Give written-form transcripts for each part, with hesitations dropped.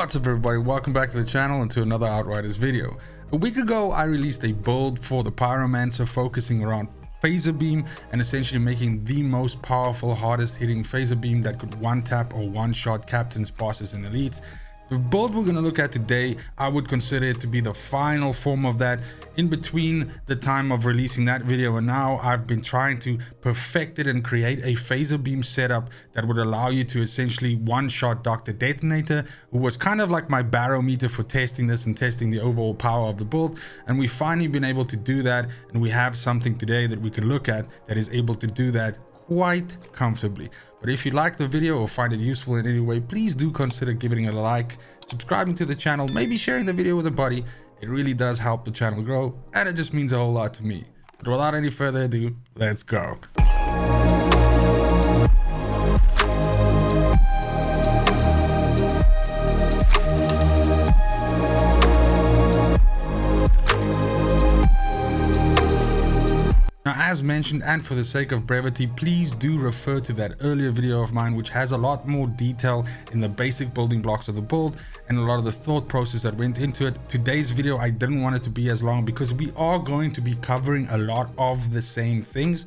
What's up everybody, welcome back to the channel and to another Outriders video. A week ago I released a build for the pyromancer focusing around phaser beam and essentially making the most powerful, hardest hitting phaser beam that could one tap or one shot captains, bosses and elites. The build we're going to look at today, I would consider it to be the final form of that. In between the time of releasing that video and now, I've been trying to perfect it and create a phaser beam setup that would allow you to essentially one-shot Dr. Detonator, who was kind of like my barometer for testing this and testing the overall power of the build. And we've finally been able to do that, and we have something today that we can look at that is able to do that quite comfortably. But if you like the video or find it useful in any way, please do consider giving it a like, subscribing to the channel, maybe sharing the video with a buddy. It really does help the channel grow, and it just means a whole lot to me. But without any further ado, let's go. Now, as mentioned, and for the sake of brevity, please do refer to that earlier video of mine, which has a lot more detail in the basic building blocks of the build and a lot of the thought process that went into it. Today's video, I didn't want it to be as long because we are going to be covering a lot of the same things.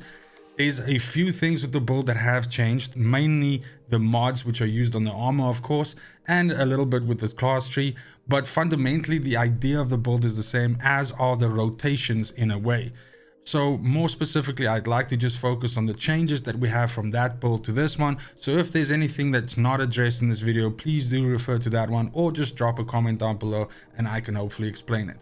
There's a few things with the build that have changed, mainly the mods which are used on the armor, of course, and a little bit with this class tree. But fundamentally, the idea of the build is the same, as are the rotations in a way. So more specifically, I'd like to just focus on the changes that we have from that build to this one. So if there's anything that's not addressed in this video, please do refer to that one or just drop a comment down below and I can hopefully explain it.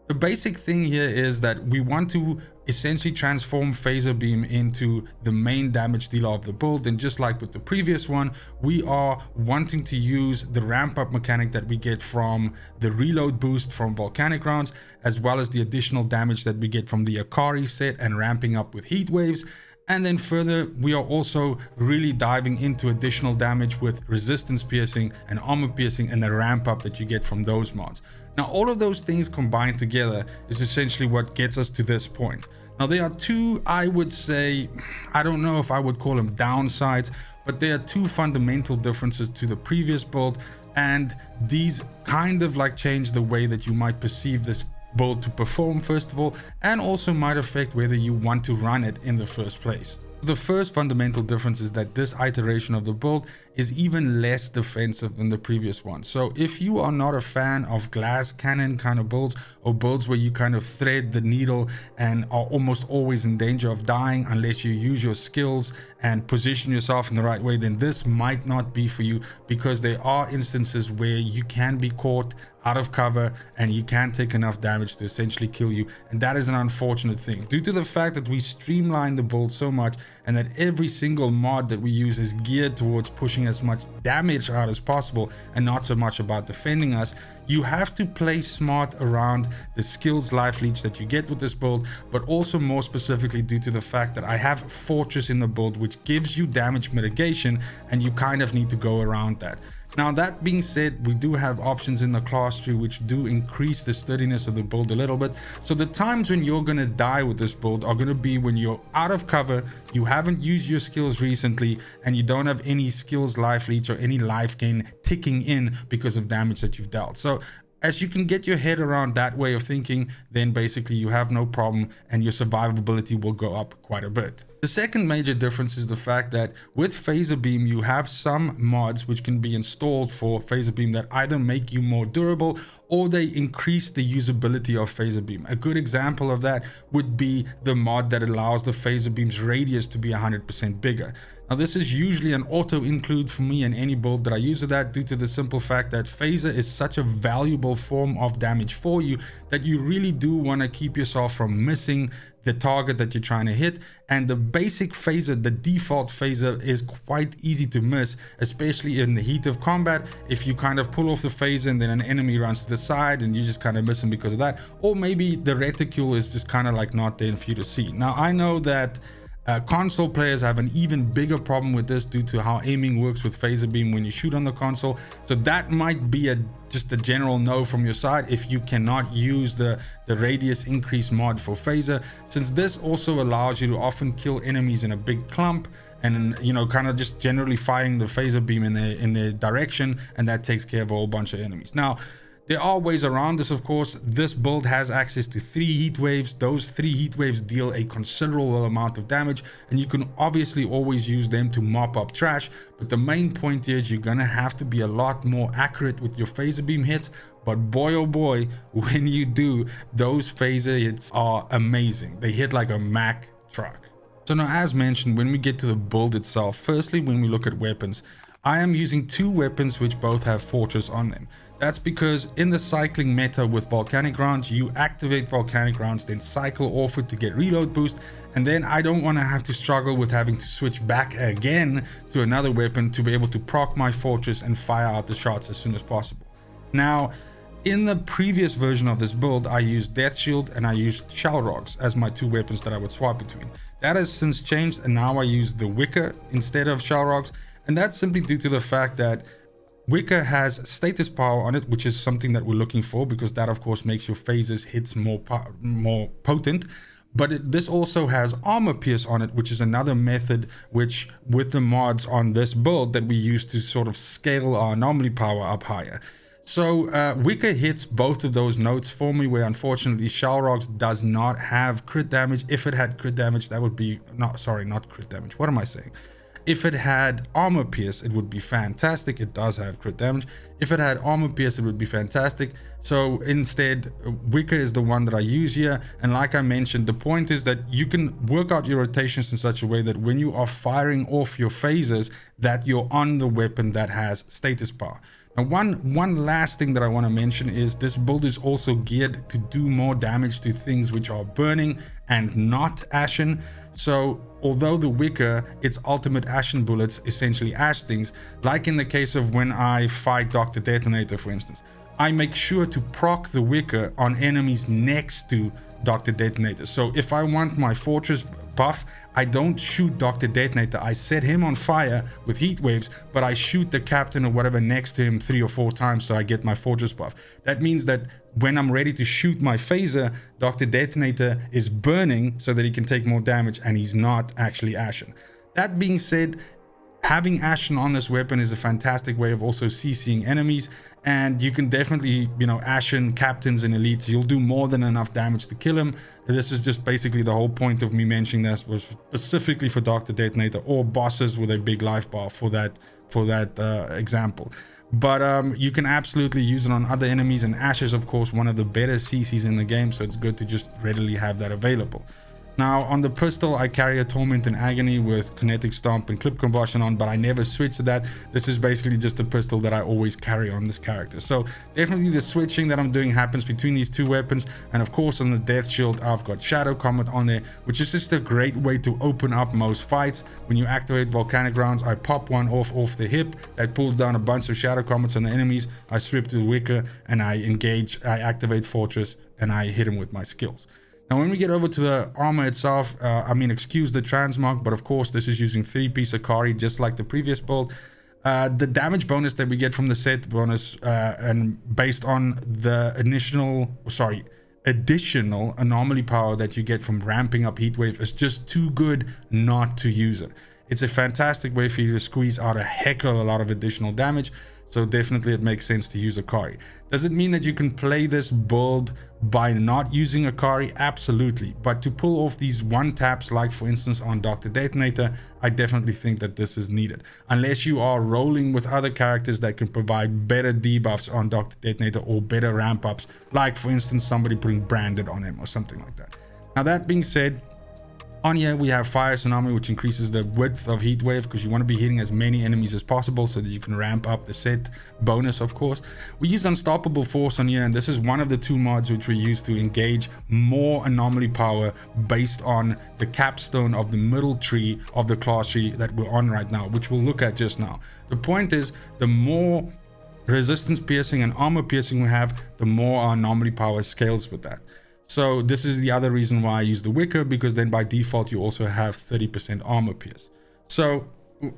The basic thing here is that we want to essentially transform phaser beam into the main damage dealer of the build, and just like with the previous one, we are wanting to use the ramp up mechanic that we get from the reload boost from volcanic rounds, as well as the additional damage that we get from the Akari set and ramping up with heat waves. And then further, we are also really diving into additional damage with resistance piercing and armor piercing and the ramp up that you get from those mods. Now, all of those things combined together is essentially what gets us to this point. Now, there are two, I would say, I don't know if I would call them downsides, but there are two fundamental differences to the previous build, and these kind of like change the way that you might perceive this build to perform, first of all, and also might affect whether you want to run it in the first place. The first fundamental difference is that this iteration of the build is even less defensive than the previous one. So if you are not a fan of glass cannon kind of builds, or builds where you kind of thread the needle and are almost always in danger of dying unless you use your skills and position yourself in the right way, then this might not be for you, because there are instances where you can be caught out of cover and you can't take enough damage to essentially kill you, and that is an unfortunate thing due to the fact that we streamline the build so much and that every single mod that we use is geared towards pushing as much damage out as possible and not so much about defending us. You have to play smart around the skills life leech that you get with this build, but also more specifically due to the fact that I have Fortress in the build, which gives you damage mitigation, and you kind of need to go around that. Now, that being said, we do have options in the class tree which do increase the sturdiness of the build a little bit. So the times when you're going to die with this build are going to be when you're out of cover, you haven't used your skills recently, and you don't have any skills life leech or any life gain ticking in because of damage that you've dealt. So as you can get your head around that way of thinking, then basically you have no problem and your survivability will go up quite a bit. The second major difference is the fact that with phaser beam, you have some mods which can be installed for phaser beam that either make you more durable or they increase the usability of phaser beam. A good example of that would be the mod that allows the phaser beam's radius to be 100% bigger. Now, this is usually an auto include for me in any build that I use of that, due to the simple fact that phaser is such a valuable form of damage for you that you really do want to keep yourself from missing the target that you're trying to hit. And the basic phaser, the default phaser, is quite easy to miss, especially in the heat of combat. If you kind of pull off the phaser and then an enemy runs to the side and you just kind of miss him because of that, or maybe the reticule is just kind of like not there for you to see. Now, I know that console players have an even bigger problem with this due to how aiming works with phaser beam when you shoot on the console. So that might be just a general no from your side if you cannot use the radius increase mod for phaser, since this also allows you to often kill enemies in a big clump and you know, kind of just generally firing the phaser beam in their direction, and that takes care of a whole bunch of enemies. Now there are ways around this, of course. This build has access to 3 heat waves. Those 3 heat waves deal a considerable amount of damage, and you can obviously always use them to mop up trash. But the main point here is you're gonna have to be a lot more accurate with your phaser beam hits. But boy oh boy, when you do, those phaser hits are amazing. They hit like a Mack truck. So now, as mentioned, when we get to the build itself, firstly, when we look at weapons, I am using 2 weapons which both have Fortress on them. That's because in the cycling meta with volcanic rounds, you activate volcanic rounds, then cycle off it to get reload boost, and then I don't want to have to struggle with having to switch back again to another weapon to be able to proc my Fortress and fire out the shots as soon as possible. Now, in the previous version of this build, I used Death Shield and I used Shell Rocks as my 2 weapons that I would swap between. That has since changed, and now I use the Wicker instead of Shell Rocks, and that's simply due to the fact that Wicker has status power on it, which is something that we're looking for, because that of course makes your phasers hits more potent. But this also has armor pierce on it, which is another method which, with the mods on this build, that we use to sort of scale our anomaly power up higher. So Wicker hits both of those notes for me, where unfortunately Shell Rocks does not have crit damage. If it had crit damage, that would be not crit damage. What am I saying? If it had armor pierce, it would be fantastic. It does have crit damage. If it had armor pierce, it would be fantastic. So instead, Wicker is the one that I use here. And like I mentioned, the point is that you can work out your rotations in such a way that when you are firing off your phasers, that you're on the weapon that has status power. Now, one last thing that I want to mention is this build is also geared to do more damage to things which are burning and not ashen. So although the Wicker, its ultimate ashen bullets essentially ash things, like in the case of when I fight Dr. Detonator, for instance, I make sure to proc the Wicker on enemies next to Dr. Detonator. So if I want my Fortress buff, I don't shoot Dr. Detonator. I set him on fire with heat waves, but I shoot the captain or whatever next to him 3 or 4 times so I get my Fortress buff. That means that when I'm ready to shoot my phaser, Dr. Detonator is burning so that he can take more damage, and he's not actually ashen. That being said, having ashen on this weapon is a fantastic way of also CCing enemies, and you can definitely, you know, ashen captains and elites. You'll do more than enough damage to kill him. This is just basically the whole point of me mentioning this, was specifically for Dr. Detonator or bosses with a big life bar for that example. But you can absolutely use it on other enemies, and Ash is of course one of the better CCs in the game, so it's good to just readily have that available. Now on the pistol, I carry a Torment and Agony with Kinetic Stomp and Clip Combustion on, but I never switch to that. This is basically just a pistol that I always carry on this character. So definitely the switching that I'm doing happens between these 2 weapons. And of course on the Death Shield, I've got Shadow Comet on there, which is just a great way to open up most fights. When you activate volcanic rounds, I pop one off the hip that pulls down a bunch of Shadow Comets on the enemies. I swip to the Wicker and I engage, I activate Fortress, and I hit him with my skills. Now when we get over to the armor itself, excuse the transmog, but of course this is using 3-piece Akari just like the previous build. The damage bonus that we get from the set bonus, and based on the additional anomaly power that you get from ramping up Heatwave, is just too good not to use it. It's a fantastic way for you to squeeze out a heck of a lot of additional damage. So definitely it makes sense to use Akari. Does it mean that you can play this build by not using Akari? Absolutely. But to pull off these one taps, like for instance on Dr. Detonator, I definitely think that this is needed. Unless you are rolling with other characters that can provide better debuffs on Dr. Detonator or better ramp ups, like for instance somebody putting Branded on him or something like that. Now that being said, on here we have Fire Tsunami, which increases the width of Heatwave because you want to be hitting as many enemies as possible so that you can ramp up the set bonus. Of course, we use Unstoppable Force on here, and this is one of the 2 mods which we use to engage more anomaly power based on the capstone of the middle tree of the class tree that we're on right now, which we'll look at just now. The point is, the more resistance piercing and armor piercing we have, the more our anomaly power scales with that. So this is the other reason why I use the Wicker, because then by default you also have 30% armor pierce. So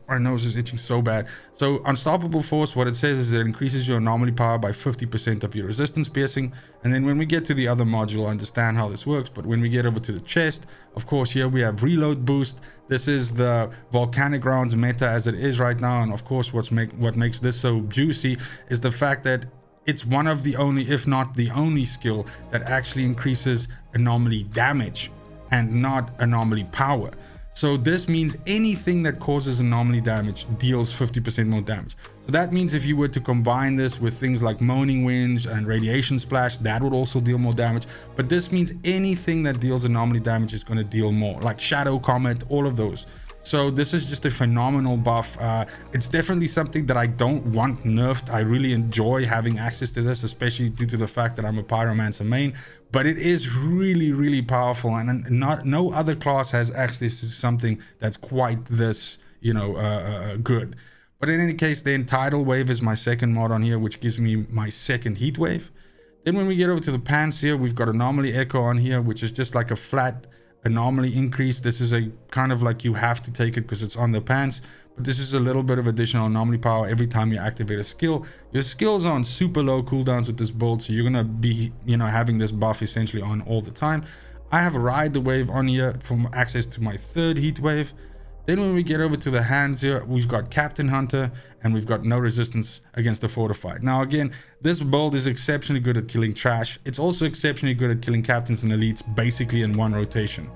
My nose is itching so bad. So Unstoppable Force, what it says is it increases your anomaly power by 50% of your resistance piercing. And then when we get to the other module, I understand how this works. But when we get over to the chest, of course, here we have reload boost. This is the volcanic rounds meta as it is right now. And of course, what makes this so juicy is the fact that it's one of the only, if not the only skill that actually increases anomaly damage and not anomaly power. So this means anything that causes anomaly damage deals 50% more damage. So that means if you were to combine this with things like Moaning Winds and Radiation Splash, that would also deal more damage. But this means anything that deals anomaly damage is going to deal more, like Shadow Comet, all of those. So this is just a phenomenal buff. It's definitely something that I don't want nerfed. I really enjoy having access to this, especially due to the fact that I'm a pyromancer main. But it is really, really powerful, and no other class has access to something that's quite this, you know, good. But in any case, then Tidal Wave is my second mod on here, which gives me my second heat wave. Then when we get over to the pants here, we've got Anomaly Echo on here, which is just like a flat anomaly increase. This is a kind of like you have to take it because it's on the pants, but this is a little bit of additional anomaly power every time you activate a skill. Your skills are on super low cooldowns with this build, so you're gonna be, you know, having this buff essentially on all the time. I have Ride the Wave on here for access to my third heat wave. Then when we get over to the hands here, we've got Captain Hunter and we've got no resistance against the fortified. Now again, this build is exceptionally good at killing trash. It's also exceptionally good at killing captains and elites basically in one rotation.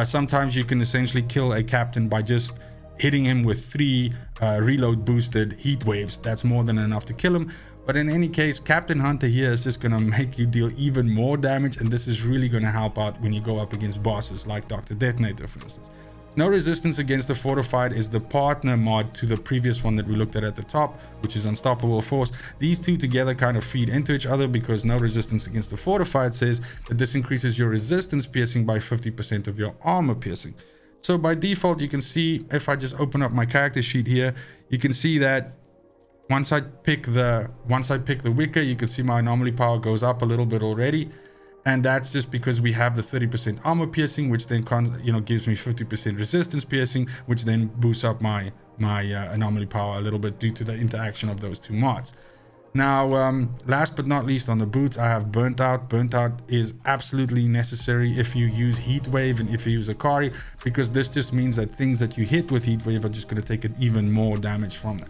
Sometimes you can essentially kill a captain by just hitting him with 3 reload boosted heat waves. That's more than enough to kill him. But in any case, Captain Hunter here is just going to make you deal even more damage, and this is really going to help out when you go up against bosses like Dr. Detonator, for instance. No resistance against the fortified is the partner mod to the previous one that we looked at the top, which is Unstoppable Force. These two together kind of feed into each other because no resistance against the fortified says that this increases your resistance piercing by 50% of your armor piercing. So by default, you can see if I just open up my character sheet here, you can see that once I pick the Wicker, you can see my anomaly power goes up a little bit already. And that's just because we have the 30% armor piercing, which then gives me 50% resistance piercing, which then boosts up my anomaly power a little bit due to the interaction of those two mods. Now, last but not least, on the boots, I have Burnt Out. Burnt Out is absolutely necessary if you use Heat Wave and if you use Akari, because this just means that things that you hit with Heat Wave are just going to take even more damage from that.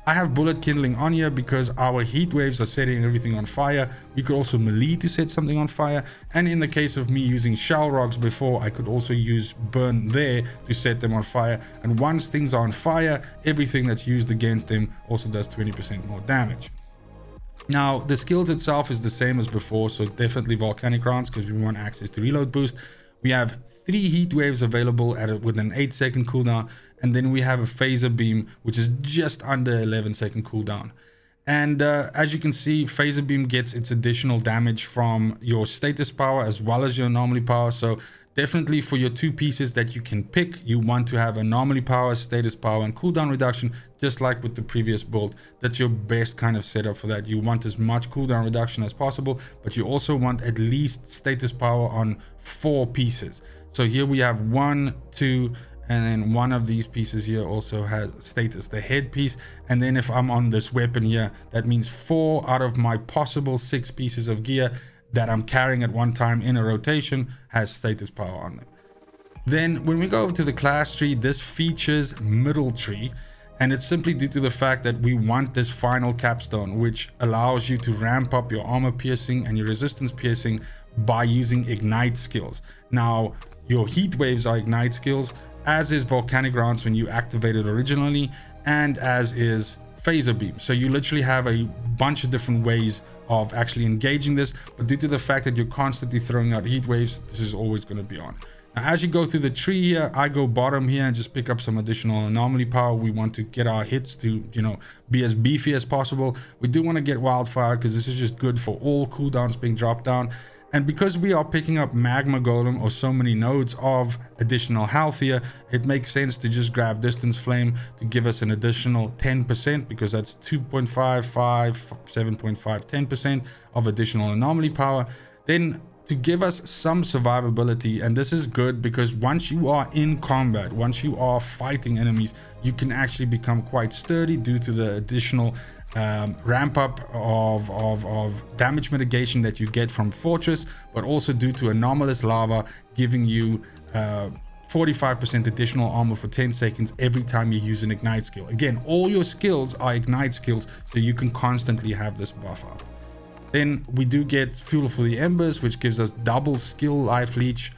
I have Bullet Kindling on here because our heat waves are setting everything on fire. We could also melee to set something on fire. And in the case of me using Shell Rocks before, I could also use Burn there to set them on fire. And once things are on fire, everything that's used against them also does 20% more damage. Now, the skills itself is the same as before, so definitely Volcanic Rounds because we want access to reload boost. We have 3 heat waves available with an 8-second cooldown. And then we have a Phaser Beam, which is just under 11-second cooldown. And as you can see, Phaser Beam gets its additional damage from your status power as well as your anomaly power. So definitely for your 2 pieces that you can pick, you want to have anomaly power, status power, and cooldown reduction, just like with the previous build. That's your best kind of setup for that. You want as much cooldown reduction as possible, but you also want at least status power on 4 pieces. So here we have 1, 2, and then one of these pieces here also has status, the headpiece. And then if I'm on this weapon here, that means 4 out of my possible 6 pieces of gear that I'm carrying at one time in a rotation has status power on them. Then when we go over to the class tree, this features middle tree, and it's simply due to the fact that we want this final capstone, which allows you to ramp up your armor piercing and your resistance piercing by using ignite skills. Now, your heat waves are ignite skills, as is Volcanic Rounds when you activate it originally, and as is Phaser Beam. So you literally have a bunch of different ways of actually engaging this, but due to the fact that you're constantly throwing out heat waves, this is always going to be on. Now, as you go through the tree here, I go bottom here and just pick up some additional anomaly power. We want to get our hits to, be as beefy as possible. We do want to get Wildfire because this is just good for all cooldowns being dropped down. And because we are picking up Magma Golem or so many nodes of additional health here, it makes sense to just grab Distance Flame to give us an additional 10%, because that's 2.5, 5, 7.5, 10% of additional anomaly power. Then to give us some survivability. And this is good because once you are in combat, once you are fighting enemies, you can actually become quite sturdy due to the additional ramp up of damage mitigation that you get from Fortress, but also due to anomalous lava giving you 45% additional armor for 10 seconds every time you use an ignite skill. Again, all your skills are ignite skills, so you can constantly have this buff up. Then we do get Fuel for the Embers, which gives us double skill life leech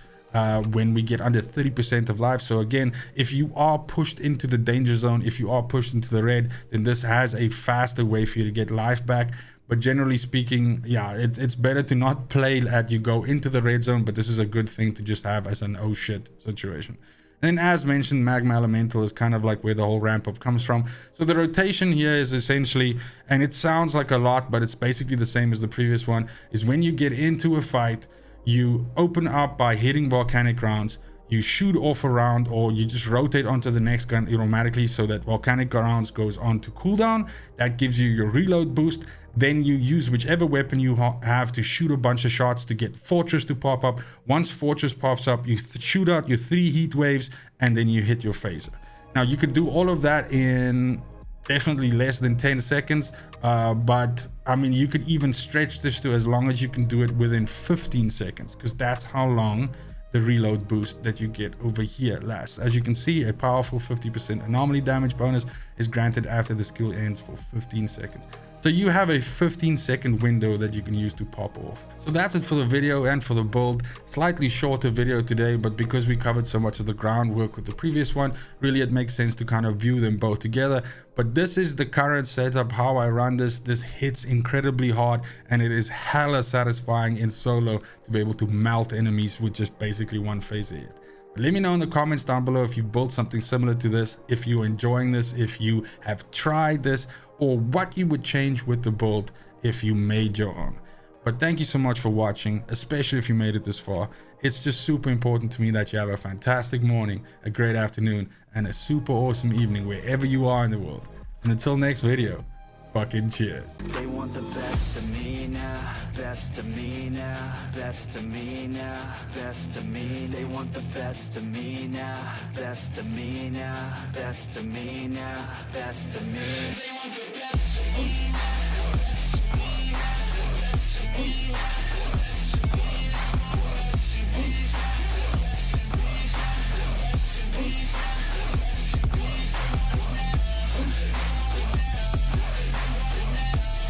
when we get under 30% of life. So again, if you are pushed into the danger zone, if you are pushed into the red, then this has a faster way for you to get life back. But generally speaking, yeah, it's better to not play at you go into the red zone, but this is a good thing to just have as an oh shit situation. And then as mentioned, Magma Elemental is kind of like where the whole ramp up comes from. So the rotation here is essentially, and it sounds like a lot, but it's basically the same as the previous one, is when you get into a fight, you open up by hitting volcanic rounds, you shoot off a round, or you just rotate onto the next gun automatically so that volcanic rounds goes on to cooldown. That gives you your reload boost. Then you use whichever weapon you have to shoot a bunch of shots to get Fortress to pop up. Once Fortress pops up, you shoot out your 3 heat waves, and then you hit your phaser. Now you could do all of that in definitely less than 10 seconds, but I mean, you could even stretch this to as long as you can do it within 15 seconds, because that's how long the reload boost that you get over here lasts. As you can see, a powerful 50% anomaly damage bonus is granted after the skill ends for 15 seconds. So you have a 15-second window that you can use to pop off. So that's it for the video and for the build. Slightly shorter video today, but because we covered so much of the groundwork with the previous one, really it makes sense to kind of view them both together. But this is the current setup, how I run this. This hits incredibly hard, and it is hella satisfying in solo to be able to melt enemies with just basically one phaser hit. Let me know in the comments down below if you've built something similar to this, if you're enjoying this, if you have tried this, or what you would change with the build if you made your own. But thank you so much for watching, especially if you made it this far. It's just super important to me that you have a fantastic morning, a great afternoon, and a super awesome evening wherever you are in the world. And until next video, fucking cheers. They want the best of me now, best of me now, best of me now, best of me. They want the best of me now, best of me now, best of me now, best of me.